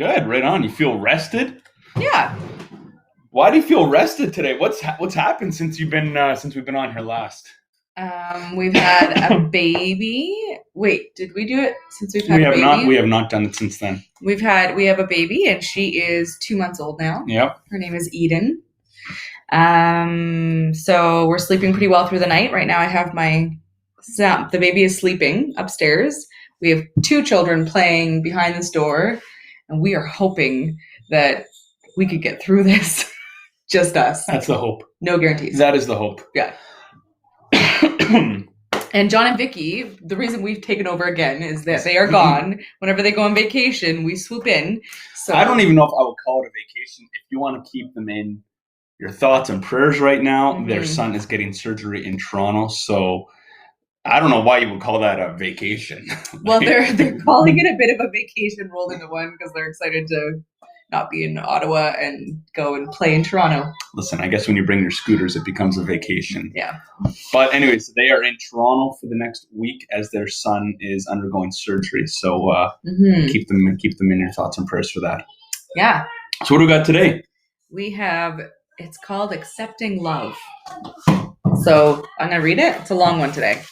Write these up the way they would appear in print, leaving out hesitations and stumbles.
Good, right on. You feel rested? Yeah. Why do you feel rested today? What's happened since we've been on here last? We've had a baby. Wait, did we do it since we've had a baby? We have not done it since then. We have a baby, and she is 2 months old now. Yep. Her name is Eden. So we're sleeping pretty well through the night. Right now I have the baby is sleeping upstairs. We have 2 children playing behind this door, and we are hoping that we could get through this. Just us. That's the hope. No guarantees. That is the hope. Yeah. And John and Vicky, the reason we've taken over again is that they are gone. Whenever they go on vacation, we swoop in. So I don't even know if I would call it a vacation. If you want to keep them in your thoughts and prayers right now, their son is getting surgery in Toronto, so I don't know why you would call that a vacation. Well, they're calling it a bit of a vacation rolled into one because they're excited to not be in Ottawa and go and play in Toronto. Listen, I guess when you bring your scooters, it becomes a vacation. Yeah. But anyways, they are in Toronto for the next week as their son is undergoing surgery. So keep them in your thoughts and prayers for that. Yeah. So what do we got today? It's called Accepting Love. So I'm going to read it. It's a long one today.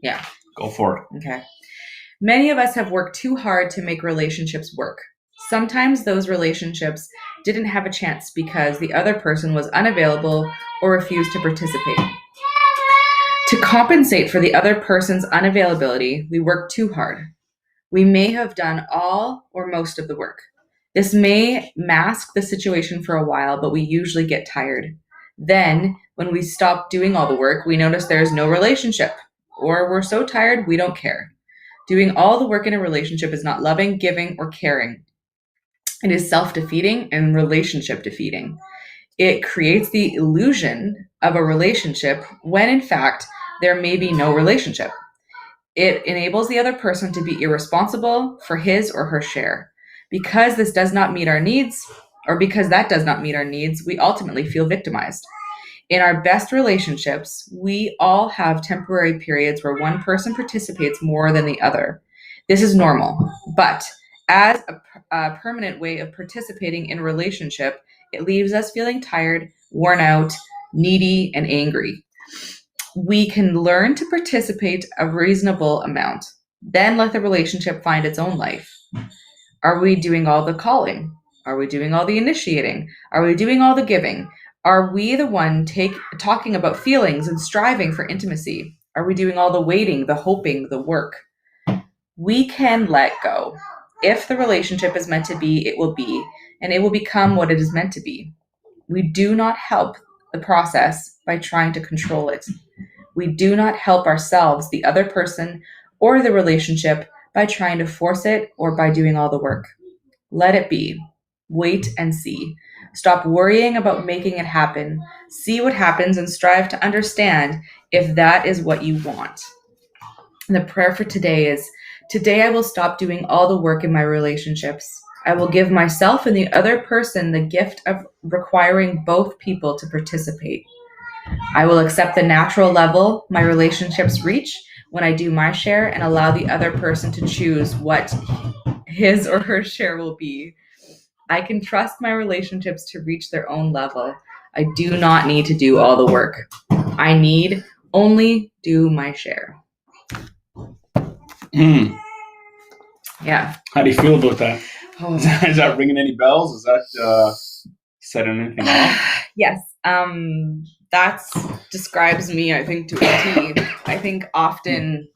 Yeah. Go for it. Okay. Many of us have worked too hard to make relationships work. Sometimes those relationships didn't have a chance because the other person was unavailable or refused to participate. To compensate for the other person's unavailability, we worked too hard. We may have done all or most of the work. This may mask the situation for a while, but we usually get tired. Then, when we stop doing all the work, we notice there is no relationship, or we're so tired we don't care. Doing all the work in a relationship is not loving, giving, or caring. It is self-defeating and relationship-defeating. It creates the illusion of a relationship when, in fact, there may be no relationship. It enables the other person to be irresponsible for his or her share. Because this does not meet our needs, or because that does not meet our needs, we ultimately feel victimized. In our best relationships, we all have temporary periods where one person participates more than the other. This is normal, but as a permanent way of participating in a relationship, it leaves us feeling tired, worn out, needy, and angry. We can learn to participate a reasonable amount, then let the relationship find its own life. Are we doing all the calling? Are we doing all the initiating? Are we doing all the giving? Are we the one talking about feelings and striving for intimacy? Are we doing all the waiting, the hoping, the work? We can let go. If the relationship is meant to be, it will be, and it will become what it is meant to be. We do not help the process by trying to control it. We do not help ourselves, the other person, or the relationship by trying to force it or by doing all the work. Let it be. Wait and see. Stop worrying about making it happen. See what happens and strive to understand if that is what you want. And the prayer for today is, today I will stop doing all the work in my relationships. I will give myself and the other person the gift of requiring both people to participate. I will accept the natural level my relationships reach when I do my share and allow the other person to choose what his or her share will be. I can trust my relationships to reach their own level. I do not need to do all the work. I need only do my share. Yeah. How do you feel about that? Oh. Is that ringing any bells? Is that setting anything off? Yes. That describes me, I think, to a T. I think often,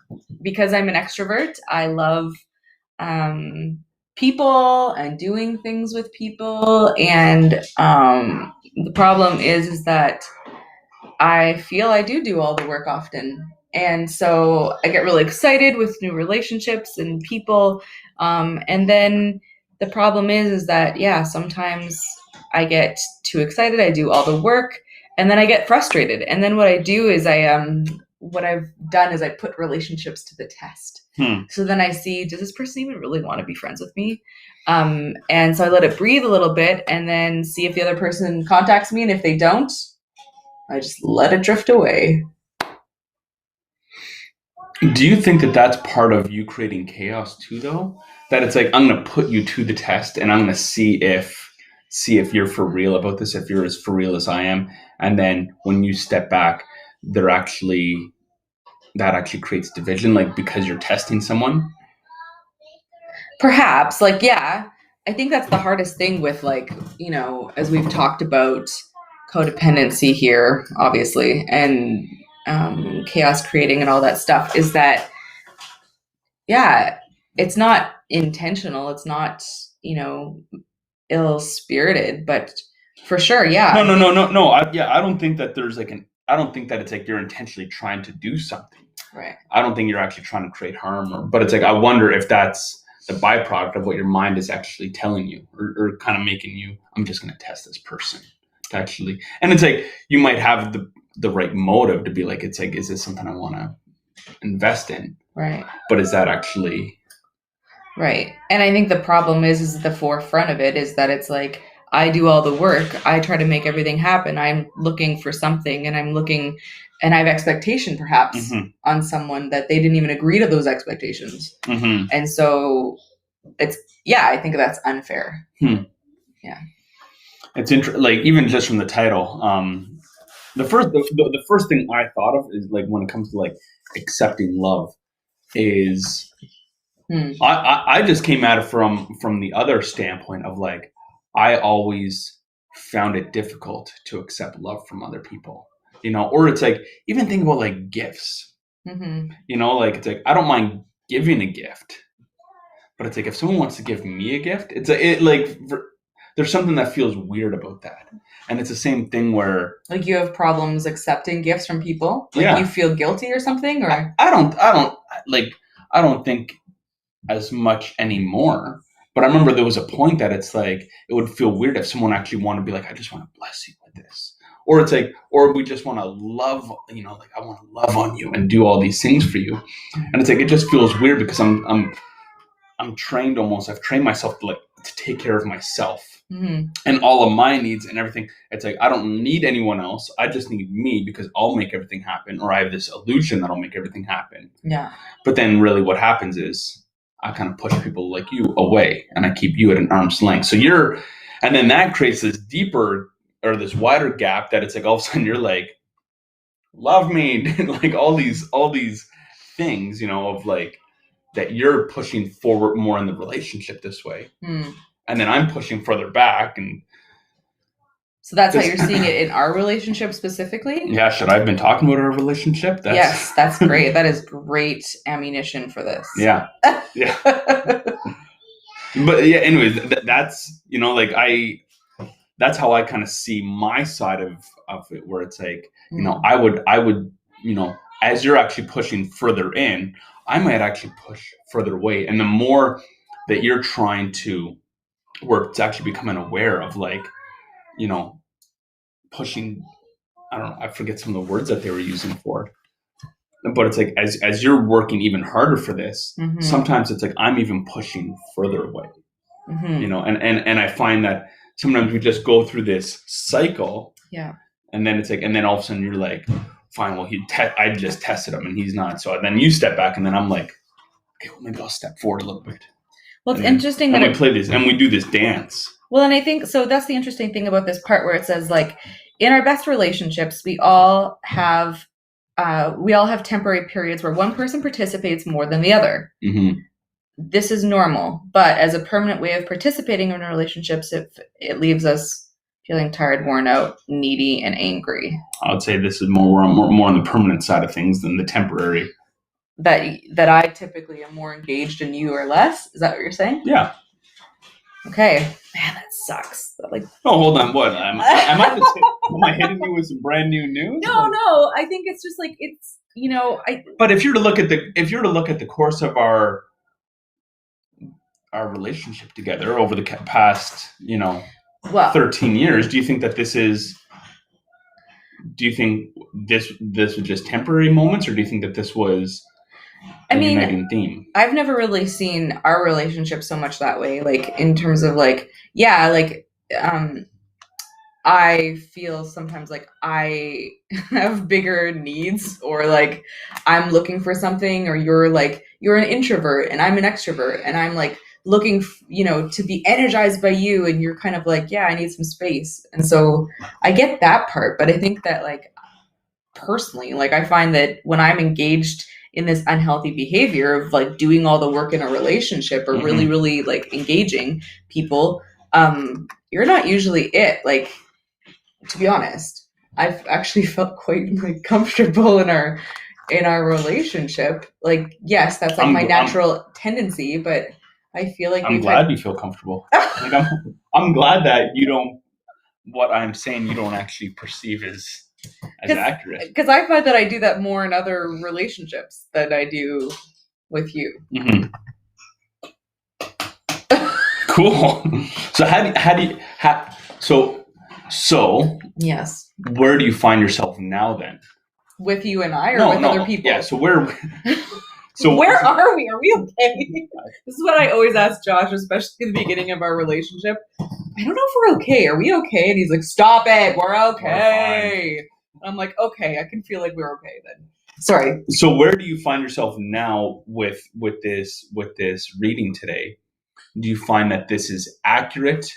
because I'm an extrovert, I love people and doing things with people. And the problem is that I feel I do all the work often. And so I get really excited with new relationships and people. And then the problem is that, yeah, sometimes I get too excited. I do all the work and then I get frustrated. And then what I do is what I've done is I put relationships to the test. So then I see, does this person even really want to be friends with me? And so I let it breathe a little bit and then see if the other person contacts me. And if they don't, I just let it drift away. Do you think that that's part of you creating chaos too, though? that it's like, I'm going to put you to the test and I'm going to see if you're for real about this, if you're as for real as I am. And then when you step back, that actually creates division, like because you're testing someone. Perhaps, like, yeah, I think that's the hardest thing with, like, you know, as we've talked about codependency here, obviously, and chaos creating and all that stuff, is that, yeah, it's not intentional. It's not, you know, ill-spirited, but for sure, yeah. No. I don't think that there's like I don't think that it's like you're intentionally trying to do something. Right. I don't think you're actually trying to create harm, but it's like, I wonder if that's the byproduct of what your mind is actually telling you, or kind of making you, I'm just going to test this person actually. And it's like, you might have the right motive to be like, it's like, is this something I want to invest in? Right. But is that actually right? And I think the problem is the forefront of it is that it's like, I do all the work. I try to make everything happen. I'm looking for something, and and I have expectation perhaps on someone that they didn't even agree to those expectations. And so I think that's unfair. Yeah. It's interesting, like, even just from the title, the first thing I thought of is, like, when it comes to like accepting love, is I just came at it from the other standpoint of like, I always found it difficult to accept love from other people, you know, or it's like, even think about like gifts, you know, like, it's like, I don't mind giving a gift, but it's like, if someone wants to give me a gift, there's something that feels weird about that. And it's the same thing where, like, you have problems accepting gifts from people, like, you feel guilty or something, or I don't think as much anymore. But I remember there was a point that it's like, it would feel weird if someone actually wanted to be like, I just want to bless you with this. Or it's like, or we just want to love, you know, like, I want to love on you and do all these things for you. And it's like, it just feels weird because I'm trained almost. I've trained myself to take care of myself and all of my needs and everything. It's like, I don't need anyone else. I just need me, because I'll make everything happen. Or I have this illusion that I'll make everything happen. Yeah. But then really what happens is, I kind of push people like you away, and I keep you at an arm's length. And then that creates this deeper, or this wider gap, that it's like, all of a sudden you're like, love me, like all these things, you know, of like, that you're pushing forward more in the relationship this way. And then I'm pushing further back. And so that's how you're seeing it in our relationship specifically? Yeah. Should I have been talking about our relationship? Yes, that's great. That is great ammunition for this. Yeah. Yeah. But yeah, anyways, that's, you know, like, that's how I kind of see my side of it, where it's like, you know, I would, you know, as you're actually pushing further in, I might actually push further away. And the more that you're trying to work to actually becoming aware of, like, you know, pushing, I don't know, I forget some of the words that they were using for it. But it's like, as you're working even harder for this, sometimes it's like, I'm even pushing further away, you know, and I find that sometimes we just go through this cycle. Yeah. And then it's like, and then all of a sudden you're like, fine, well, I just tested him and he's not. So then you step back, and then I'm like, okay, well, maybe I'll step forward a little bit. Well, it's interesting that we play this and we do this dance. Well, and I think, so that's the interesting thing about this part, where it says, like, in our best relationships, we all have temporary periods where one person participates more than the other. This is normal, but as a permanent way of participating in relationships, it leaves us feeling tired, worn out, needy, and angry. I would say this is more on the permanent side of things than the temporary. That I typically am more engaged in you or less. Is that what you're saying? Yeah. Okay. Man, that sucks. Like, oh, hold on. What? Am I hitting you with some brand new news? No. I think it's just like, it's, you know, But if you're to look at the course of our relationship together over the past, you know, 13 years, do you think this was just temporary moments, or do you think that this was a uniting theme? I've never really seen our relationship so much that way, like, in terms of like, yeah, like, I feel sometimes like I have bigger needs, or like I'm looking for something, or you're an introvert and I'm an extrovert, and I'm like looking, to be energized by you, and you're kind of like, yeah, I need some space. And so I get that part, but I think that like personally, like I find that when I'm engaged in this unhealthy behavior of like doing all the work in a relationship or really, really like engaging people, you're not usually it. Like, to be honest, I've actually felt quite like comfortable in our relationship. Like, yes, that's like my natural tendency, but I feel like I'm glad you feel comfortable. Like I'm glad that you don't, what I'm saying, you don't actually perceive as accurate. Because I find that I do that more in other relationships than I do with you. Mm-hmm. Cool. So so yes. Where do you find yourself now then? With you and I, or with other people? Yeah. So where are we? Are we okay? This is what I always ask Josh, especially at the beginning of our relationship. I don't know if we're okay. Are we okay? And he's like, stop it. We're okay. I'm like, okay, I can feel like we're okay then. Sorry. So where do you find yourself now with this reading today? Do you find that this is accurate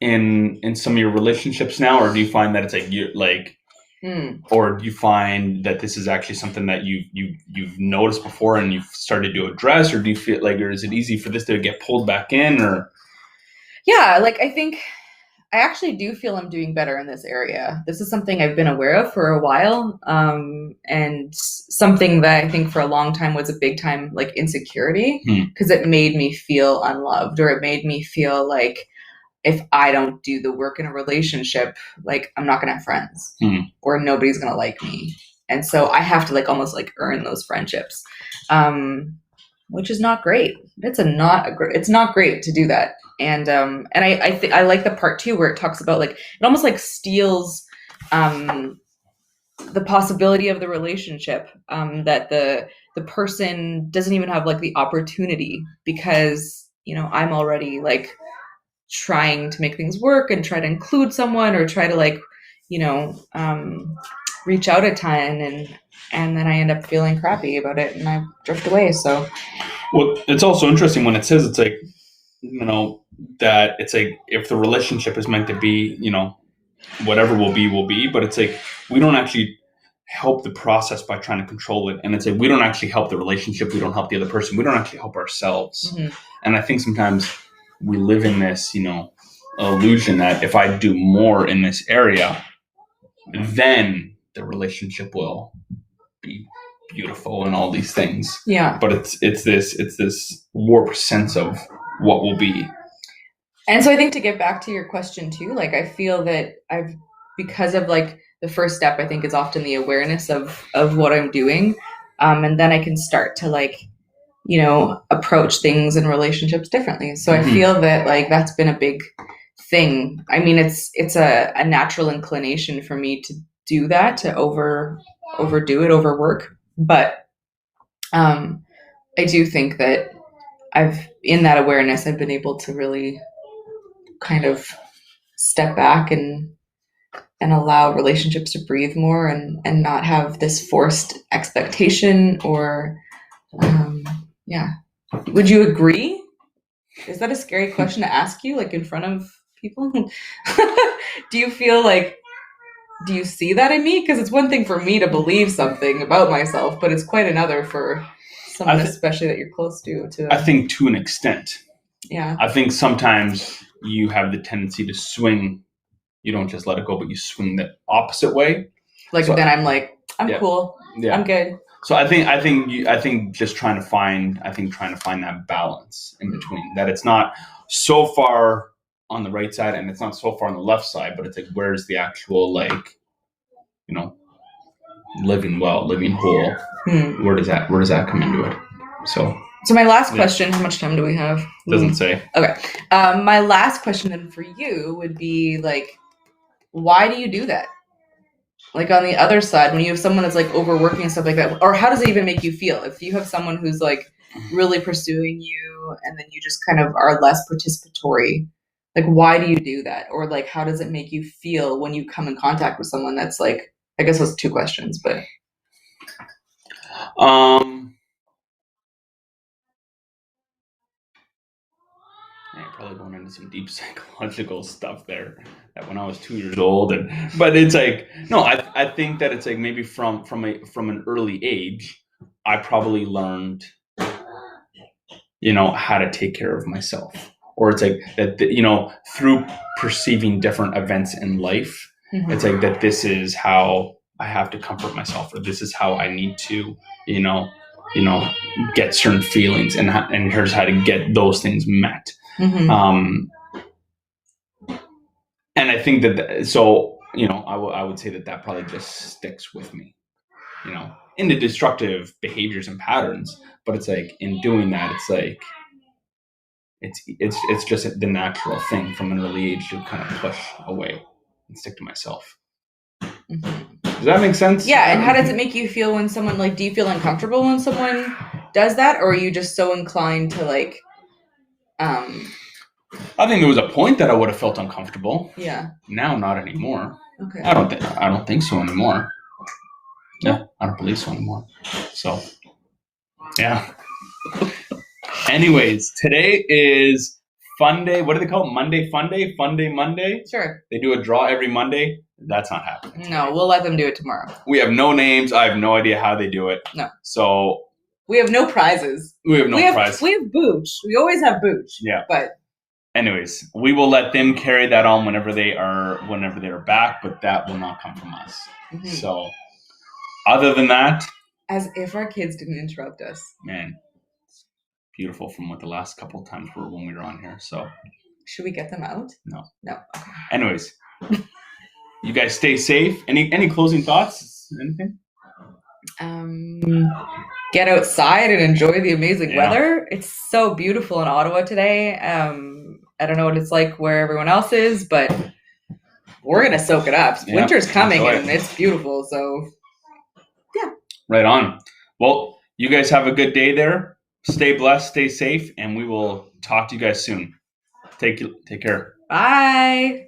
in some of your relationships now, or do you find that it's like you're like, or do you find that this is actually something that you've noticed before and you've started to address, or do you feel like, or is it easy for this to get pulled back in, or? Yeah, like I actually do feel I'm doing better in this area. This is something I've been aware of for a while, and something that I think for a long time was a big time like insecurity, because it made me feel unloved, or it made me feel like if I don't do the work in a relationship, like I'm not gonna have friends, or nobody's gonna like me, and so I have to like almost like earn those friendships, which is not great. It's not great to do that. And I think I like the part too where it talks about like it almost like steals the possibility of the relationship, that the person doesn't even have like the opportunity, because I'm already like trying to make things work and try to include someone, or try to like reach out a ton, and then I end up feeling crappy about it and I drift away. So well, it's also interesting when it says it's like, that it's like if the relationship is meant to be, whatever will be, but it's like we don't actually help the process by trying to control it. And it's like we don't actually help the relationship, we don't help the other person, we don't actually help ourselves. And I think sometimes we live in this, illusion that if I do more in this area, then the relationship will be beautiful and all these things. Yeah. But it's this warped sense of what will be. And so I think to get back to your question too, like I feel that because of like the first step, I think is often the awareness of what I'm doing. And then I can start to like, approach things in relationships differently. So I feel that like that's been a big thing. I mean, it's a natural inclination for me to do that, to overdo it, overwork. But I do think that in that awareness, I've been able to really kind of step back and allow relationships to breathe more, and not have this forced expectation, or yeah. Would you agree? Is that a scary question to ask you, like in front of people? Do you feel like, do you see that in me? Because it's one thing for me to believe something about myself, but it's quite another for someone, especially that you're close to. I think to an extent. Yeah. I think sometimes you have the tendency to swing. You don't just let it go, but you swing the opposite way. Like, so then I'm like, I'm cool. Yeah. I'm good. So I think just trying to find that balance in between, that it's not so far on the right side and it's not so far on the left side, but it's like, where's the actual, like, living well, living whole? Where does that come into it? So my last question, how much time do we have? Doesn't say. Okay. My last question then for you would be like, why do you do that? Like on the other side, when you have someone that's like overworking and stuff like that, or how does it even make you feel? If you have someone who's like really pursuing you and then you just kind of are less participatory, like why do you do that? Or like how does it make you feel when you come in contact with someone that's like, I guess those 2 questions, but probably going into some deep psychological stuff there. That when I was 2 years old, but it's like no, I think that it's like maybe from an early age, I probably learned, how to take care of myself, or it's like that, through perceiving different events in life, it's like that this is how I have to comfort myself, or this is how I need to, get certain feelings, and here's how to get those things met. And I think that, so, I would say that probably just sticks with me, into destructive behaviors and patterns. But it's like in doing that, it's like, it's just the natural thing from an early age to kind of push away and stick to myself. Does that make sense? Yeah. And how does it make you feel when someone, like, do you feel uncomfortable when someone does that, or are you just so inclined to, like, I think there was a point that I would have felt uncomfortable. Yeah. Now, not anymore. Okay. I don't think so anymore. Yeah, I don't believe so anymore. So, yeah. Anyways, today is Fun Day. What do they call it? Monday Fun Day? Fun Day Monday? Sure. They do a draw every Monday. That's not happening. No, we'll let them do it tomorrow. We have no names. I have no idea how they do it. No. So we have no prizes. We have no prizes. We have booch. We always have booch. Yeah. But anyways, we will let them carry that on whenever they are back, but that will not come from us. So other than that, as if our kids didn't interrupt us. Man, it's beautiful from what the last couple of times were when we were on here. So should we get them out? No. Okay. Anyways, you guys stay safe. Any closing thoughts? Anything? Get outside and enjoy the amazing weather. It's so beautiful in Ottawa today. I don't know what it's like where everyone else is, but we're gonna soak it up. Winter's coming and it's beautiful. So yeah. Right on. Well, you guys have a good day there. Stay blessed, stay safe, and we will talk to you guys soon. Take care. Bye.